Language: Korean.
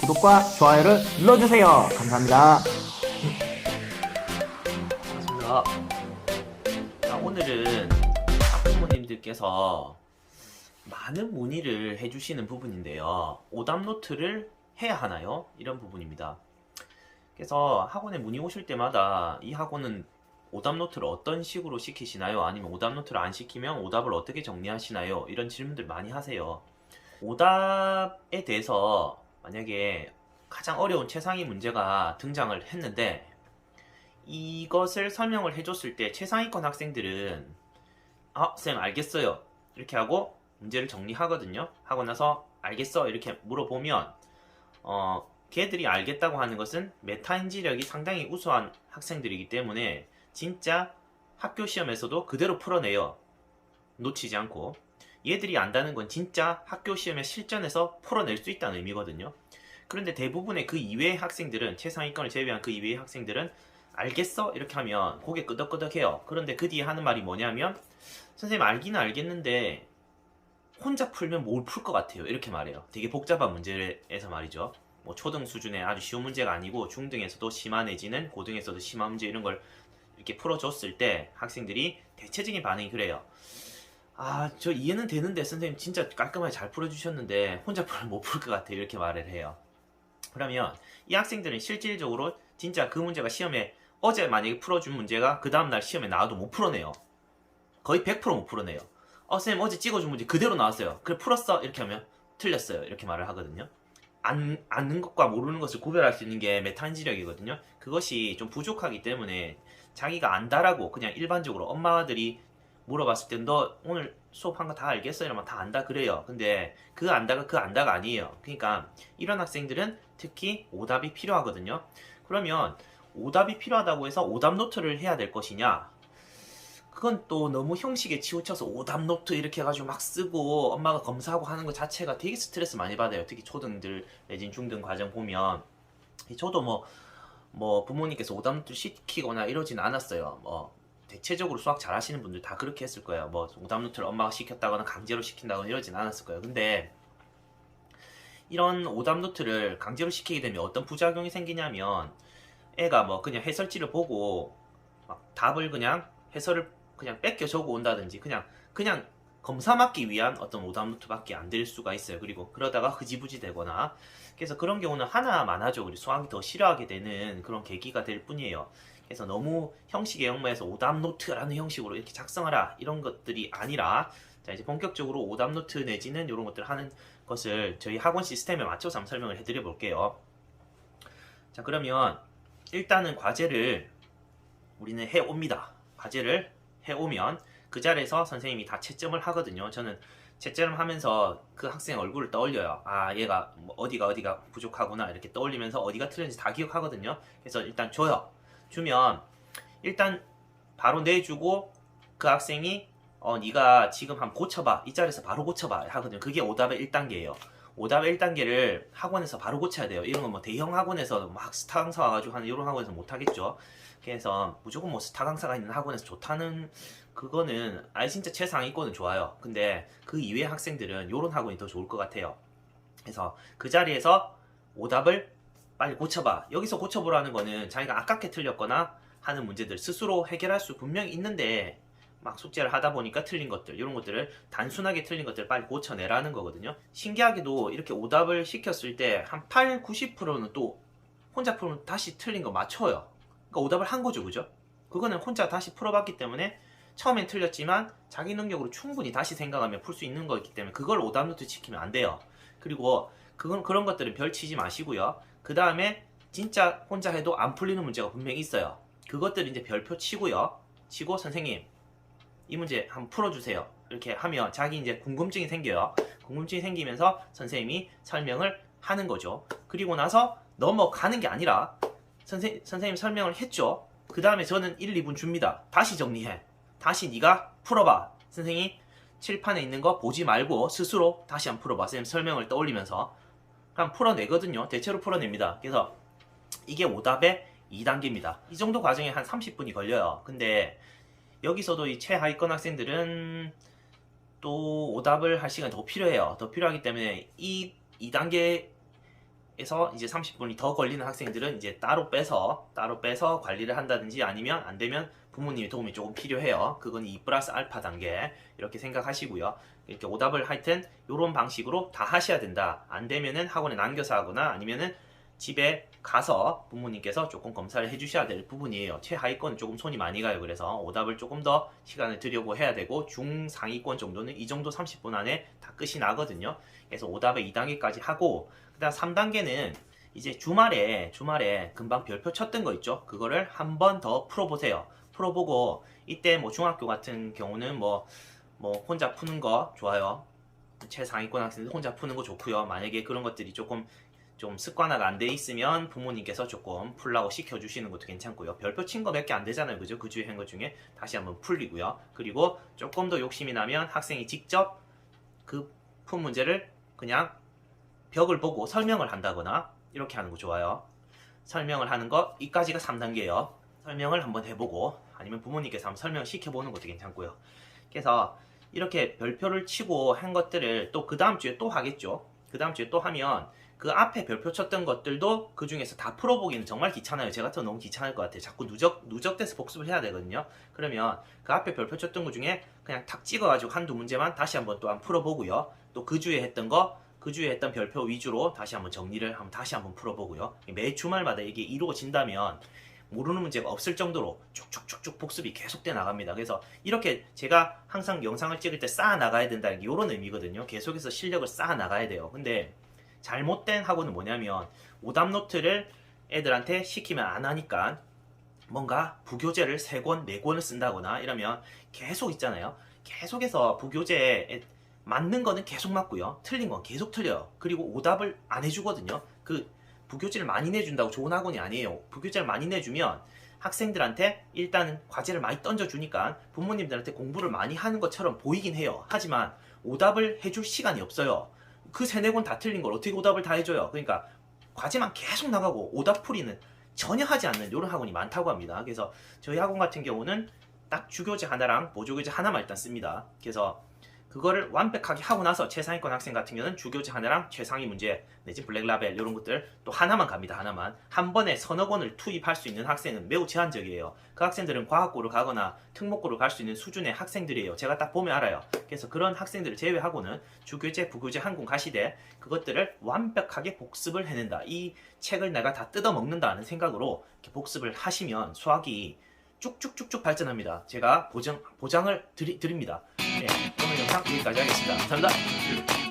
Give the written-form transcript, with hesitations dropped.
구독과 좋아요를 눌러주세요. 감사합니다. 반갑습니다. 자, 오늘은 학부모님들께서 많은 문의를 해주시는 부분인데요. 오답 노트를 해야 하나요? 이런 부분입니다. 그래서 학원에 문의 오실 때마다 이 학원은 오답 노트를 어떤 식으로 시키시나요? 아니면 오답 노트를 안 시키면 오답을 어떻게 정리하시나요? 이런 질문들 많이 하세요. 오답에 대해서 만약에 가장 어려운 최상위 문제가 등장을 했는데 이것을 설명을 해줬을 때 최상위권 학생들은 쌤 알겠어요 이렇게 하고 문제를 정리하거든요. 하고 나서 알겠어 이렇게 물어보면 걔들이 알겠다고 하는 것은 메타인지력이 상당히 우수한 학생들이기 때문에 진짜 학교 시험에서도 그대로 풀어내요. 놓치지 않고. 얘들이 안다는 건 진짜 학교 시험에 실전에서 풀어낼 수 있다는 의미거든요. 그런데 대부분의 그 이외의 학생들은, 최상위권을 제외한 그 이외의 학생들은 알겠어? 이렇게 하면 고개 끄덕끄덕해요. 그런데 그 뒤에 하는 말이 뭐냐면 선생님 알기는 알겠는데 혼자 풀면 뭘 풀 것 같아요. 이렇게 말해요. 되게 복잡한 문제에서 말이죠. 뭐 초등 수준의 아주 쉬운 문제가 아니고 중등에서도 심한해지는, 고등에서도 심한 문제 이런 걸 이렇게 풀어줬을 때 학생들이 대체적인 반응이 그래요. 저 이해는 되는데 선생님 진짜 깔끔하게 잘 풀어주셨는데 혼자 풀면 못 풀 것 같아요. 이렇게 말을 해요. 그러면 이 학생들은 실질적으로 진짜 그 문제가 시험에 어제 만약에 풀어준 문제가 그 다음날 시험에 나와도 못 풀어내요. 거의 100%못 풀어내요. 쌤 어제 찍어준 문제 그대로 나왔어요. 그래 풀었어? 이렇게 하면 틀렸어요. 이렇게 말을 하거든요. 아는 것과 모르는 것을 구별할 수 있는 게 메타인지력이거든요. 그것이 좀 부족하기 때문에 자기가 안다라고 그냥 일반적으로 엄마들이 물어봤을 때 너 오늘 수업한 거 다 알겠어? 이러면 다 안다 그래요. 근데 그 안다가 아니에요. 그러니까 이런 학생들은 특히 오답이 필요하거든요. 그러면 오답이 필요하다고 해서 오답 노트를 해야 될 것이냐? 그건 또 너무 형식에 치우쳐서 오답 노트 이렇게 해가지고 막 쓰고 엄마가 검사하고 하는 것 자체가 되게 스트레스 많이 받아요. 특히 초등들 내진 중등 과정 보면 저도 뭐 부모님께서 오답 노트 시키거나 이러진 않았어요. 대체적으로 수학 잘하시는 분들 다 그렇게 했을 거예요. 뭐 오답 노트를 엄마가 시켰다거나 강제로 시킨다거나 이러진 않았을 거예요. 근데 이런 오답 노트를 강제로 시키게 되면 어떤 부작용이 생기냐면 애가 뭐 그냥 해설지를 보고 막 답을 그냥 해설을 그냥 뺏겨 적어 온다든지 그냥 검사 맞기 위한 어떤 오답 노트밖에 안 될 수가 있어요. 그리고 그러다가 흐지부지 되거나 그래서 그런 경우는 하나만 하죠. 우리 수학이 더 싫어하게 되는 그런 계기가 될 뿐이에요. 그래서 너무 형식에 얽매여서 오답 노트라는 형식으로 이렇게 작성하라 이런 것들이 아니라 자 이제 본격적으로 오답 노트 내지는 이런 것들을 하는 것을 저희 학원 시스템에 맞춰서 한번 설명을 해드려 볼게요. 자 그러면 일단은 과제를 우리는 해옵니다. 과제를 해오면 그 자리에서 선생님이 다 채점을 하거든요. 저는 채점을 하면서 그 학생 얼굴을 떠올려요. 얘가 뭐 어디가 부족하구나 이렇게 떠올리면서 어디가 틀렸는지 다 기억하거든요. 그래서 일단 줘요. 주면 일단 바로 내주고 그 학생이 네가 지금 한번 고쳐봐. 이 자리에서 바로 고쳐봐 하거든요. 그게 오답의 1단계예요. 오답의 1단계를 학원에서 바로 고쳐야 돼요. 이런 건 뭐 대형 학원에서 막 스타 강사 와가지고 하는 이런 학원에서 못하겠죠. 그래서 무조건 뭐 스타 강사가 있는 학원에서 좋다는 그거는 진짜 최상위권은 좋아요. 근데 그 이외의 학생들은 이런 학원이 더 좋을 것 같아요. 그래서 그 자리에서 오답을 빨리 고쳐봐. 여기서 고쳐보라는 거는 자기가 아깝게 틀렸거나 하는 문제들 스스로 해결할 수 분명히 있는데 막 숙제를 하다 보니까 틀린 것들 이런 것들을 단순하게 틀린 것들을 빨리 고쳐내라는 거거든요. 신기하게도 이렇게 오답을 시켰을 때 한 8, 90%는 또 혼자 풀면 다시 틀린 거 맞춰요. 그러니까 오답을 한 거죠. 그죠? 그거는 혼자 다시 풀어봤기 때문에 처음엔 틀렸지만 자기 능력으로 충분히 다시 생각하면 풀 수 있는 거기 때문에 그걸 오답 노트 시키면 안 돼요. 그리고 그런 것들은 별 치지 마시고요. 그 다음에 진짜 혼자 해도 안 풀리는 문제가 분명히 있어요. 그것들 이제 별표 치고요. 치고 선생님 이 문제 한번 풀어주세요. 이렇게 하면 자기 이제 궁금증이 생겨요. 궁금증이 생기면서 선생님이 설명을 하는 거죠. 그리고 나서 넘어가는 게 아니라 선생님 설명을 했죠. 그 다음에 저는 1, 2분 줍니다. 다시 정리해. 다시 네가 풀어봐. 선생님이 칠판에 있는 거 보지 말고 스스로 다시 한번 풀어봐. 선생님 설명을 떠올리면서 그냥 풀어내거든요. 대체로 풀어냅니다. 그래서 이게 오답의 2단계입니다. 이 정도 과정에 한 30분이 걸려요. 근데 여기서도 이 최하위권 학생들은 또 오답을 할 시간이 더 필요해요. 더 필요하기 때문에 이 2단계 에서 이제 30분이 더 걸리는 학생들은 이제 따로 빼서 관리를 한다든지 아니면 안 되면 부모님의 도움이 조금 필요해요. 그건 2 플러스 알파 단계 이렇게 생각하시고요. 이렇게 오답을 하여튼 이런 방식으로 다 하셔야 된다. 안 되면은 학원에 남겨서 하거나 아니면은 집에 가서 부모님께서 조금 검사를 해주셔야 될 부분이에요. 최하위권 조금 손이 많이 가요. 그래서 오답을 조금 더 시간을 들여고 해야 되고 중상위권 정도는 이 정도 30분 안에 다 끝이 나거든요. 그래서 오답을 2단계까지 하고 그다음 3단계는 이제 주말에 금방 별표 쳤던 거 있죠. 그거를 한 번 더 풀어보세요. 풀어보고 이때 뭐 중학교 같은 경우는 뭐 혼자 푸는 거 좋아요. 최상위권 학생들 혼자 푸는 거 좋고요. 만약에 그런 것들이 조금 좀 습관화가 안 돼 있으면 부모님께서 조금 풀라고 시켜주시는 것도 괜찮고요. 별표 친 거 몇 개 안 되잖아요. 그죠? 그 주에 한 것 중에 다시 한번 풀리고요. 그리고 조금 더 욕심이 나면 학생이 직접 그 푼 문제를 그냥 벽을 보고 설명을 한다거나 이렇게 하는 거 좋아요. 설명을 하는 거 이까지가 3단계예요. 설명을 한번 해보고 아니면 부모님께서 한번 설명을 시켜보는 것도 괜찮고요. 그래서 이렇게 별표를 치고 한 것들을 또 그 다음 주에 또 하겠죠. 그 다음 주에 또 하면 그 앞에 별표 쳤던 것들도 그 중에서 다 풀어보기는 정말 귀찮아요. 제가 또 너무 귀찮을 것 같아요. 자꾸 누적돼서 복습을 해야 되거든요. 그러면 그 앞에 별표 쳤던 것 중에 그냥 탁 찍어가지고 한두 문제만 다시 한번 또 풀어보고요. 또 그 주에 했던 거 그 주에 했던 별표 위주로 다시 한번 정리를 다시 한번 풀어보고요. 매 주말마다 이게 이루어진다면 모르는 문제가 없을 정도로 쭉쭉쭉쭉 복습이 계속돼 나갑니다. 그래서 이렇게 제가 항상 영상을 찍을 때 쌓아 나가야 된다는 게 이런 의미거든요. 계속해서 실력을 쌓아 나가야 돼요. 근데 잘못된 학원은 뭐냐면 오답 노트를 애들한테 시키면 안 하니까 뭔가 부교재를 3권, 4권을 쓴다거나 이러면 계속 있잖아요. 계속해서 부교재에 맞는 거는 계속 맞고요. 틀린 건 계속 틀려요. 그리고 오답을 안 해주거든요. 그 부교재를 많이 내준다고 좋은 학원이 아니에요. 부교재를 많이 내주면 학생들한테 일단은 과제를 많이 던져주니까 부모님들한테 공부를 많이 하는 것처럼 보이긴 해요. 하지만 오답을 해줄 시간이 없어요. 그 3-4권 다 틀린 걸 어떻게 오답을 다 해줘요. 그러니까 과제만 계속 나가고 오답 풀이는 전혀 하지 않는 이런 학원이 많다고 합니다. 그래서 저희 학원 같은 경우는 딱 주교재 하나랑 보조교재 하나만 일단 씁니다. 그래서 그거를 완벽하게 하고 나서 최상위권 학생 같은 경우는 주교재 하나랑 최상위 문제 내지 블랙라벨 이런 것들 또 하나만 갑니다. 하나만. 한 번에 서너 권을 투입할 수 있는 학생은 매우 제한적이에요. 그 학생들은 과학고를 가거나 특목고를 갈 수 있는 수준의 학생들이에요. 제가 딱 보면 알아요. 그래서 그런 학생들을 제외하고는 주교재, 부교재 한 권 가시되 그것들을 완벽하게 복습을 해낸다. 이 책을 내가 다 뜯어먹는다는 생각으로 이렇게 복습을 하시면 수학이 쭉쭉쭉쭉 발전합니다. 제가 보장을 드립니다. 네, 오늘 영상 여기까지 하겠습니다. 감사합니다.